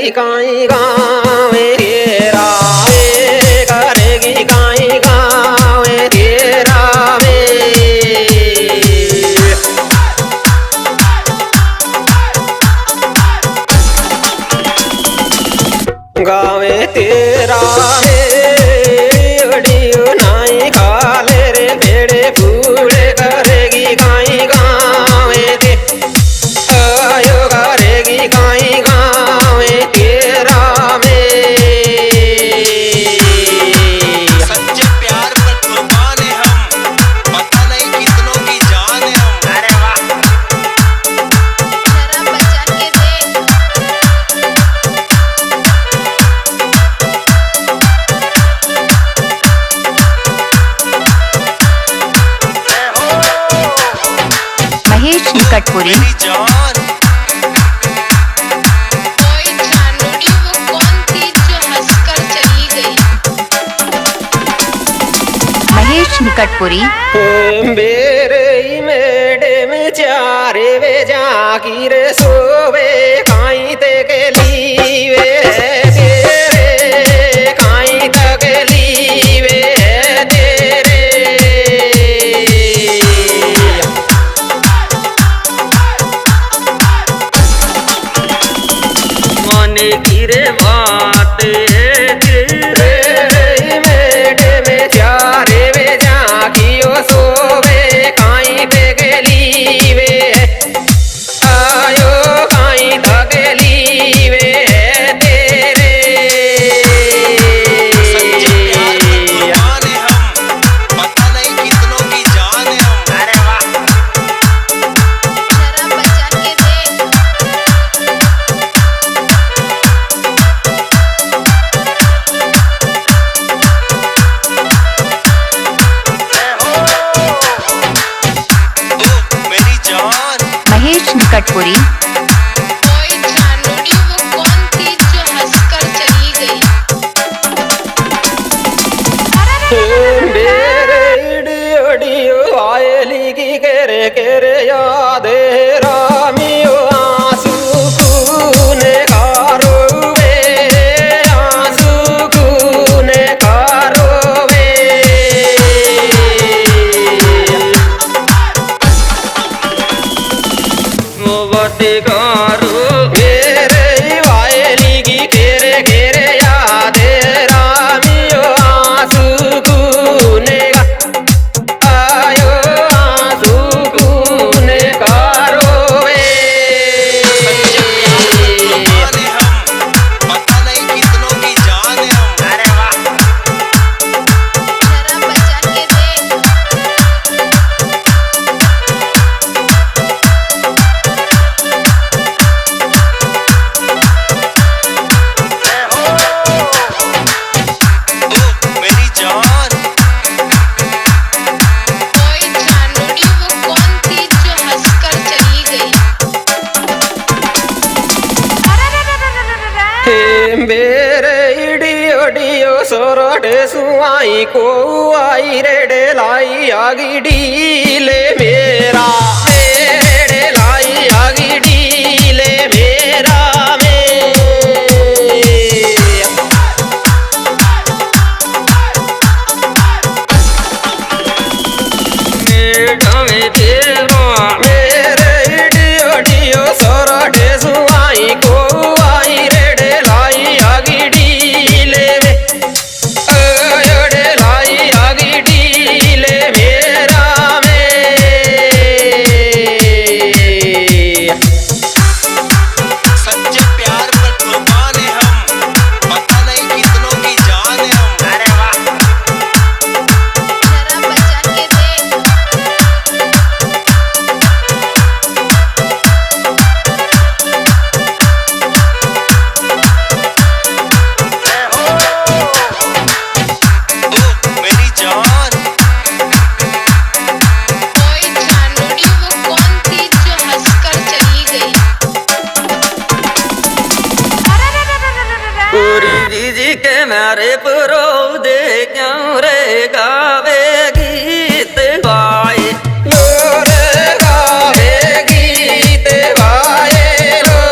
करेगी काई गावे तेरा वे करेगी काई गावे तेरा वे गावे तेरा अड़ियो नाई खाले रे पेड़े फूले करेगी काई गावे ते आयो करेगी काई गावे तेरा में सच्चे प्यार पर कुर्बान है हम, पता नहीं कितनों की जान है हम। अरे वाह जरा बचा के देख। महेश निकटपुरी। मेरी जान कोई जानोड़ी वो कौन थी जो हंसकर चली गई। महेश निकटपुरी। मेरे मेडे में चारे वे जाकीर सोवे काई ते के लीवे तेरे काई तक लीवे तेरे माने की रे बात तेरे मेडे में चारे वे जाकियो सोवे काई पे गेलीवे आयो काई तक लीवे तेरे सच्चे प्यार पर कुर्बान है हम, पता नहीं कितनों की जान है हम। अरे वाह जरा बचा के देख। मेरी जान महेश निकटपुरी। कोई जानोड़ी वो कौन थी जो हंसकर चली गई। मेरे इडियो आयली की केरे केरे यादे रामियो आंसू खूने कारोवे आंसू खूने कारोवे मोहब्बत कारो मेरे वायली की केरे केरे यादे रामियो आंसू खूने आयो आंसू खूने कारोवे कुर्बान है हम, पता नहीं कितनों की जान है हम। अरे वाह जरा बचा के देख। मेरी जान कोई जानोड़ी वो कौन थी जो हंसकर चली गई। मेरे इडियो सोरठे सुआई को आई रेडे लाई आगी डीले मेरा रेडे लाई आगी डीले मेरा में मेरे इडियो सोरठे सुआई को आई रेडे लाई आगी डीले में अयोडे लाई आगी डीले मेरा में सच्चे प्यार पर कुर्बान है हम, पता नहीं कितनों की जान है हम। अरे वाह जरा बचा के देख। मेरी जान कोई जानोड़ी वो कौन थी जो हंसकर चली गई। पूरी दीदी के मारे पुरो दे क्यों रे गावे गीत गाए रे गावे गीत गाए लो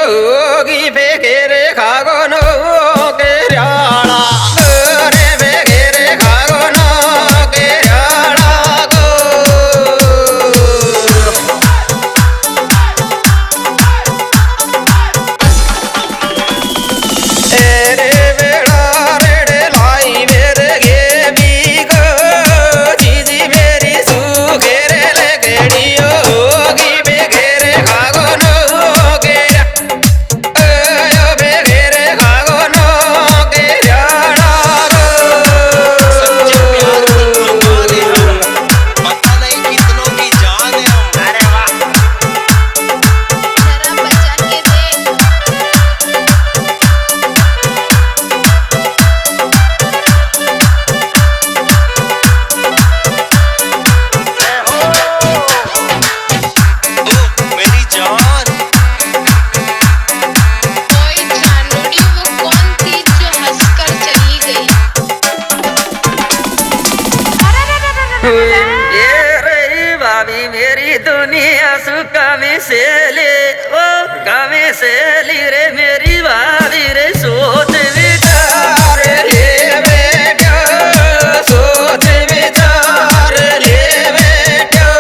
होगी फेरे खागो नो के राड़ा रे फेरे खागो नो के राड़ा गो रे बेड़ा रेड़े लाई मेरे गे भी गो जीजी मेरी सुखेरे लगड़ियो होगी बेघेरे खागो नो के बेघेरे खागो नो के राड़ा गो सच्चे प्यार पर कुर्बान है हम, पता नहीं कितनों की जान है हम। अरे वाह जरा बचा के दे। ओ मेरी जान, ओए जानोड़ी वो कौन थी जो हंसकर चली गई? ये रे भाभी मेरी दुनिया सुखा में से ले ओ कामे से ली रे मेरी भाभी रे सोच विचार ले बेटो सोच विचार ले बेटो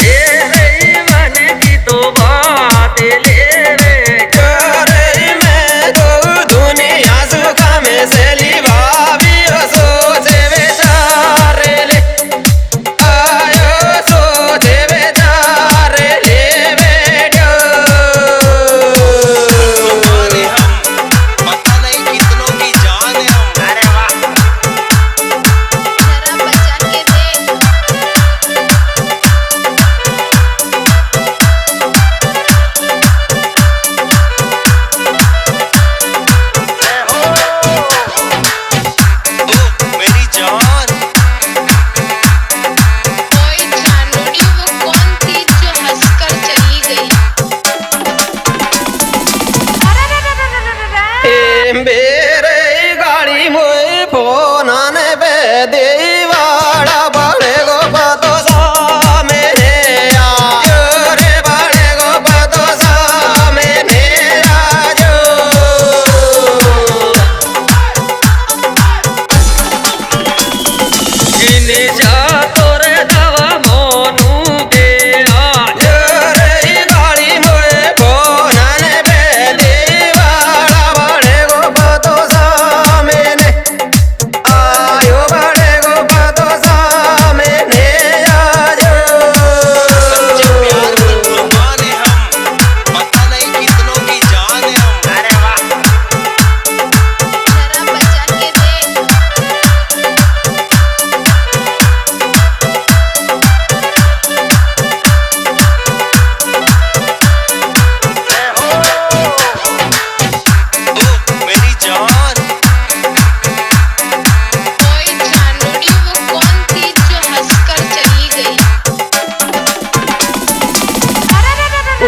ये रे मन की तो बात ले बेटो रे मैं तो दुनिया सुखा में से ली भाभी ओ सोच विचार ले आयो सोच विचार ले बेटो कुर्बान है हम, पता नहीं कितनों की जान है हम। अरे वाह जरा बचा के दे। ओ मेरी जान, ओए जानोड़ी वो कौन थी जो हंसकर चली गई? मेरे गाड़ी मोए फोनान पे देवाड़ा बड़े गो पतो सा मेरे आयो रे बड़े गो पतो सा मेरे आजो जिने जा तोरे दवा मोनू के आयो रे गाड़ी मोए फोनान पे देवाड़ा बड़े गो पतो सा मेरे आयो बड़े गो पतो सा मेरे आजो सच्चे प्यार पर कुर्बान है हम, पता नहीं कितनों की जान है हम। अरे वाह जरा बचा के दे। ओ मेरी जान, ओए जानोड़ी वो कौन थी जो हंसकर चली गई?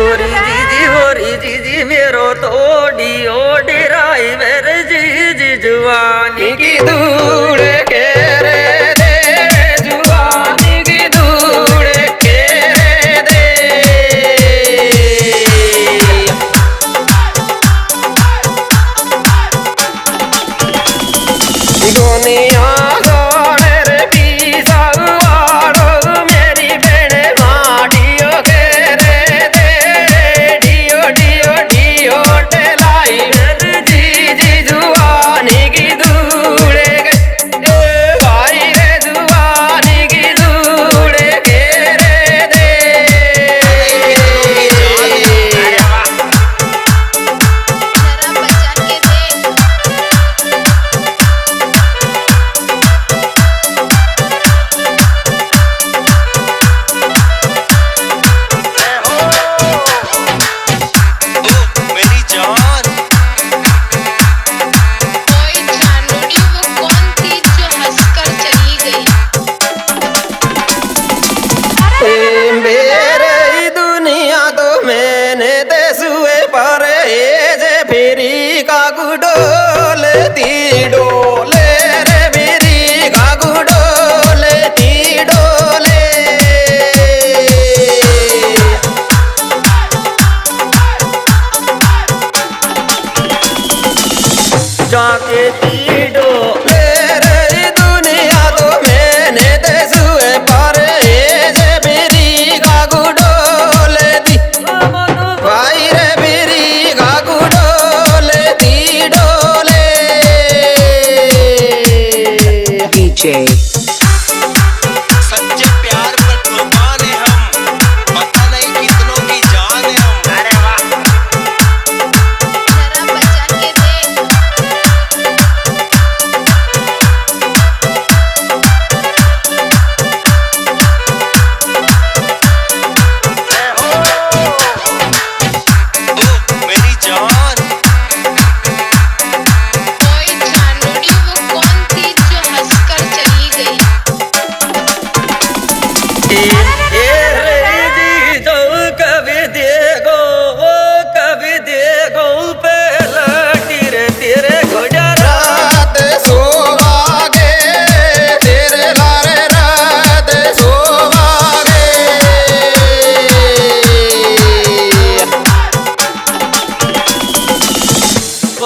ओरी जीजी मेरो तो डियो ड्राइवर जीजी जुआनी की दूड़ के रे दे जुआनी की दूड़ के रे दे दुनिया गाने रे पीसावाड़ो मेरी बेड़े माडियो के रे दे डियो डियो डियो टेलाई मेरी जीजी जुआनी की दूड़े गे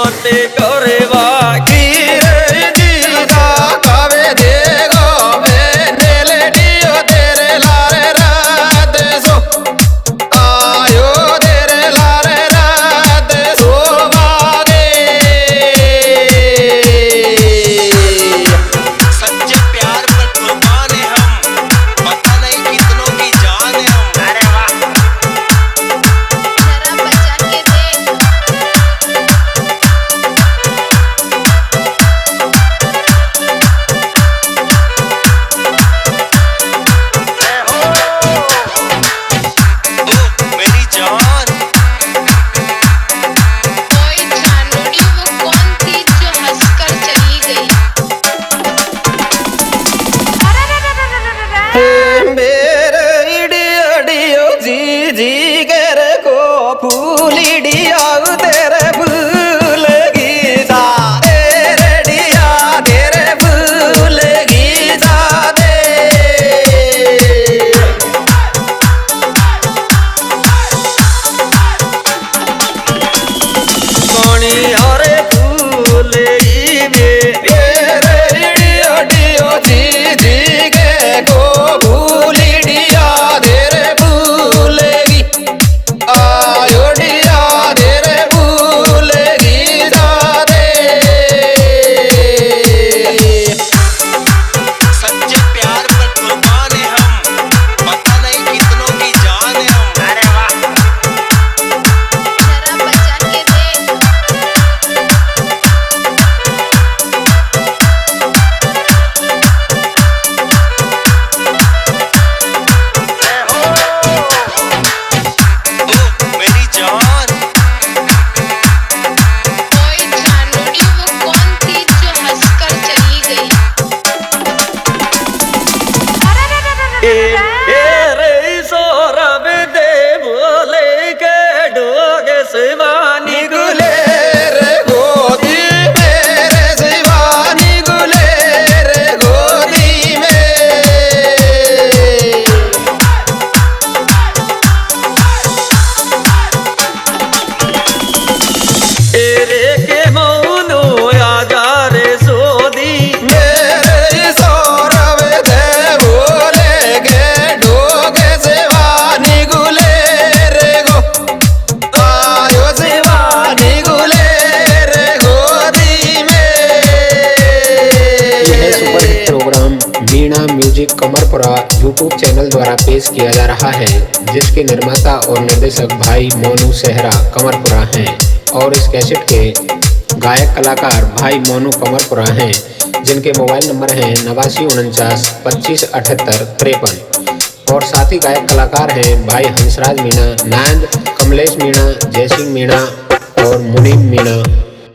मोटे करे बाकी रे जीजा कावे देगो मैंने लेडियो तेरे लारे रात सो आयो तेरे लारे रात सो बागे सच्चे प्यार पर कुर्बान है हम, पता नहीं कितनों की जान है हम। अरे वाह, जरा बचा के देख। ओ मेरी जान, ओए जानोड़ी वो कौन थी जो हंसकर चली गई? मेरे इडियो जी जी करे को फूलिडिया तेरे फूल गीता तेरे डिया तेरे फूल गीता दे सोनी हरे फूल मेरे इडियो जी जी के को फूलिडिया तेरे फूल गी आयो डिया तेरे फूल गीता दे सच्चे प्यार पर कुर्बान है हम, पता नहीं कितनों की जान है हम। अरे वाह, जरा बचा के देख। ओ मेरी जान, ओए जानोड़ी वो कौन थी जो हंसकर चली गई? रे सौरभ दे बोले के डोगे शिवानी गुले रे गोदी मेरे शिवानी गुले रे गोदी में तेरे के मौनो आजा रे सोदी मेरे सौरभ दे बोले के डोगे शिवानी गुले रे गो आयो शिवानी गुले रे गोदी में यह सुपरहिट प्रोग्राम वीणा म्यूजिक कमरपुरा यूट्यूब चैनल द्वारा पेश किया जा रहा है, जिसके निर्माता और निर्देशक भाई मोनू सेहरा कमरपुरा हैं और इस कैसेट के गायक कलाकार भाई मोनू कमरपुरा हैं, जिनके मोबाइल नंबर हैं 8949257853 और साथ ही गायक कलाकार हैं भाई हंसराज मीणा, नायंद कमलेश मीणा, जयसिंह मीणा और मुनीम मीणा।